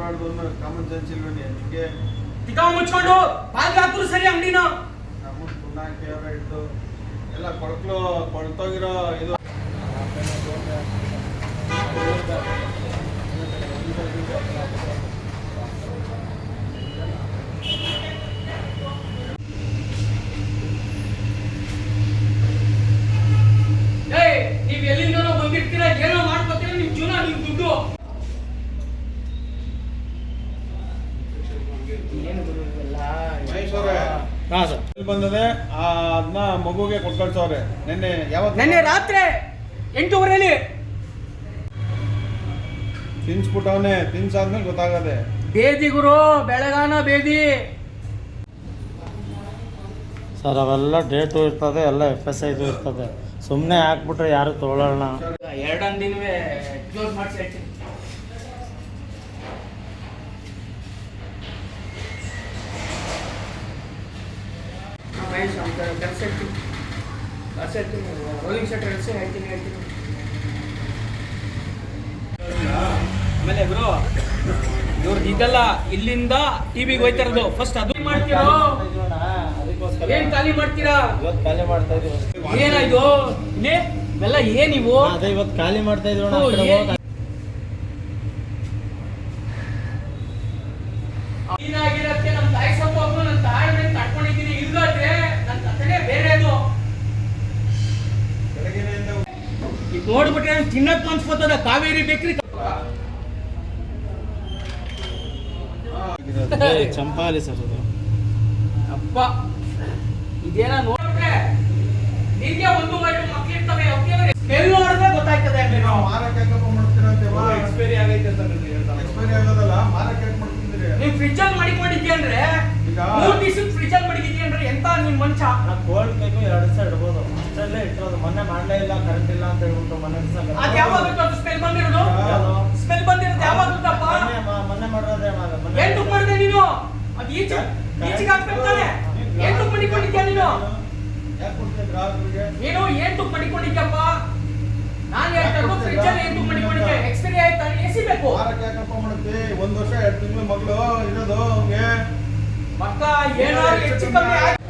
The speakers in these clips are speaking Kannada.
ಕೊಡಬಾರ್ದು ಅನ್ನೋ ಕಾಮನ್ ಸೆನ್ಸ್ ಇಲ್ವೇನೆ ನಿಮಗೆ? ತಿಕ್ಕ ಮುಚ್ಕೊಂಡು ಬಾಗಿಲು ಹಾಕಿದ್ರು ಸರಿ ಅಂಗಡಿನ. ನಮ್ಮ ಪುಣ್ಣಾಕಿ ಅವರ ಇಟ್ಟು ಎಲ್ಲ ಕೊಳ್ತೋಗಿರೋ ಇದು ನೀವ್ ಎಲ್ಲಿಂದನೋ ಬಂದಿರ್ತೀರಾ, ಏನೋ ಮಾಡ್ಕೊತೀರ, ನಿಮ್ ಜೀವನ ನಿಮ್ ದುಡ್ಡು. ಬಂದದೆ ಅದನ್ನ ಮಗುಗೆ ಕೊಟ್ಟು ಕಳ್ಸವ್ರೆ. ನೆನ್ನೆ ರಾತ್ರಿ 8:30 ತಿನ್ಸ್ಬಿಟ್ಟವನೆ. ತಿನ್ಸಾದ್ಮೇಲೆ ಗೊತ್ತಾಗದೆ. ಬೇದಿ ಗುರು, ಬೆಳಗಾನ ಬೇದಿ ಸರ್. ಅವೆಲ್ಲ ಡೇಟು ಇರ್ತದೆ, ಎಲ್ಲ FSI ಇರ್ತದೆ. ಸುಮ್ಮನೆ ಹಾಕ್ಬಿಟ್ರೆ ಯಾರು ತೊಗೊಳ್ಳೋಣ. ಎರಡೊಂದು ದಿನವೇ ಕ್ಲೋಸ್ ಮಾಡಿಸಿ ಹೇಳ್ತೀನಿ. ರೋಲಿಂಗ್ ಶರ್ಟ್ ಹೇಳ್ತೀನಿ. ಆಮೇಲೆ ಬ್ರೋ ಇವ್ರದ್ದು ಇದೆಲ್ಲ ಇಲ್ಲಿಂದ ಟಿವಿಗೆ ಹೋಯ್ತಾ ಇರೋದು. ಫಸ್ಟ್ ಅದು ಮಾಡ್ತೀರೋ, ಏನ್ ಖಾಲಿ ಮಾಡ್ತೀರಾ? ಇವತ್ತು ಖಾಲಿ ಮಾಡ್ತಾ ಇದೀವಿ. ಏನಾಯ್ತು ಇವೆಲ್ಲ ಏನಿವು? ಅದೇ ಇವತ್ತು ಖಾಲಿ ಮಾಡ್ತಾ ಇದೀವಣ್ಣ. ಏನಾಗಿರತ್ತೆ? ನಮ್ ತಾಯಿ ಸಂಭವ ನನ್ನ ತಾಳ್ಮೆ ತಡ್ಕೊಂಡಿದ್ದೀನಿ. ಇಲ್ಲಾದ್ರೆ ನನ್ನ ಕಥೆನೇ ಬೇರೆದು. ಈಗ ನೋಡ್ಬಿಟ್ರೆ ತಿನ್ನಕ್ ಅನ್ಸ್ಬೋದ. ಕಾವೇರಿ ಬೇಕ್ರಿ ಚಂಪಾಲಿ ಸರ್ ಅದು. ಅಪ್ಪ ಇದೇನ ನೋಡ್ರೆ ನಿನ್ಗೆ ಒಂದು ಮಕ್ಕಳು ಇರ್ತವೆ. ಸ್ಮೆಲ್ ನೋಡಿದ್ರೆ ಗೊತ್ತಾಗ್ತದೆ. ಎಕ್ಸ್ಪೈರಿ ಆಗೈತೆ ಅಂತ ಎಕ್ಸ್ಪೈರಿ ಆಗೋದಲ್ಲ, ಮಾರಕ್ಕೆ ಯಾಕೆ ಮಾಡ್ತಿದ್ದೀರಿ? ನೀವು ಫ್ರಿಜ್ ಅಲ್ಲಿ ಮಡಿಕೊಂಡಿದ್ದೀಯಂದ್ರೆ 3 ದಿವಸಕ್ಕೆ ಫ್ರಿಜ್ ಅಲ್ಲಿ ಮಡಿಕೊಂಡಿದ್ದೀಯಂದ್ರೆ ಎಂತ ನಿನ್ ಮಂಚ? ಕೋಲ್ಡ್ ಬೇಕು 2 ದಿವಸ ಇಡ್ಬೋದು. ಅಷ್ಟಲ್ಲೇ ಇಟ್ಟಿರೋದು. ಮೊನ್ನೆ ಮಾಡಲೇ ಇಲ್ಲ, ಕರೆಂಟ್ ಇಲ್ಲ ಅಂತ ಹೇಳ್ಬಿಟ್ಟು ಮೊನ್ನೆ ಅದು ಯಾವಾಗ ಸ್ಮೆಲ್ ಬಂದಿರೋದು? ಸ್ಮೆಲ್ ಬಂದಿರೋದು ಯಾವಾಗಪ್ಪ? ಮೊನ್ನೆ ಮಾಡಿರೋದೇ. ಏನ್ ತುಕ್ ಮಾಡಿದೆ ನೀನು? ಅದು ಈಚೆಗೆ ಹಾಕ್ಬೇಕು ತಾನೆ. ಏನ್ ತುಕ್ ಮಡಿಕೊಂಡಿದ್ಯಾ ನೀನು? ಯಾಕೆ ಕೊಡ್ತೀಯ ಗ್ರಾಹಕರಿಗೆ? ನೀನು ಏನ್ ತುಕ್ ಮಡಿಕೊಂಡಿದ್ಯಪ್ಪ? ನಾನು ಹೇಳ್ತಾ ಫ್ರಿಜ್ ಅಲ್ಲಿ ಏನ್ ತುಕ್ ಮಡಿಕೊಂಡಿದ್ದೆ? ಎಕ್ಸ್ಪೈರಿ ಆಯ್ತಾ? ಎಸಿ ಬೇಕು. ಮಾರಕ್ಕೆ ಯಾಕಪ್ಪ ಮಾಡುತ್ತೆ? 1 ವರ್ಷ 2 ತಿಂಗಳು ಮಗಳು ಇರೋದು ಅವ್ನಿಗೆ. ಮಕ್ಕ ಏನಾದ್ರು ಹೆಚ್ಚು ಕಮ್ಮಿ ಆಯ್ತು.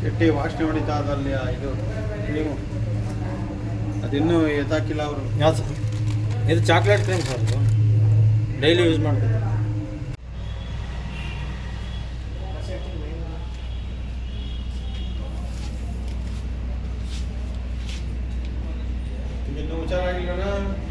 ಕೆಟ್ಟಿ ವಾಸನೆ ಹೊಡಿತಾ ಅದಲ್ಲಿ ಇದು ಕ್ರೀಮು. ಅದಿನ್ನೂ ಎತ್ತಾಕಿಲ್ಲ ಅವರು. ಯಾವ್ದು ಸರ್? ಇದು ಚಾಕ್ಲೇಟ್ ಕ್ರೀಮ್ ಸರ್. ಇದು ಡೈಲಿ ಯೂಸ್ ಮಾಡ್ತೀವಿ.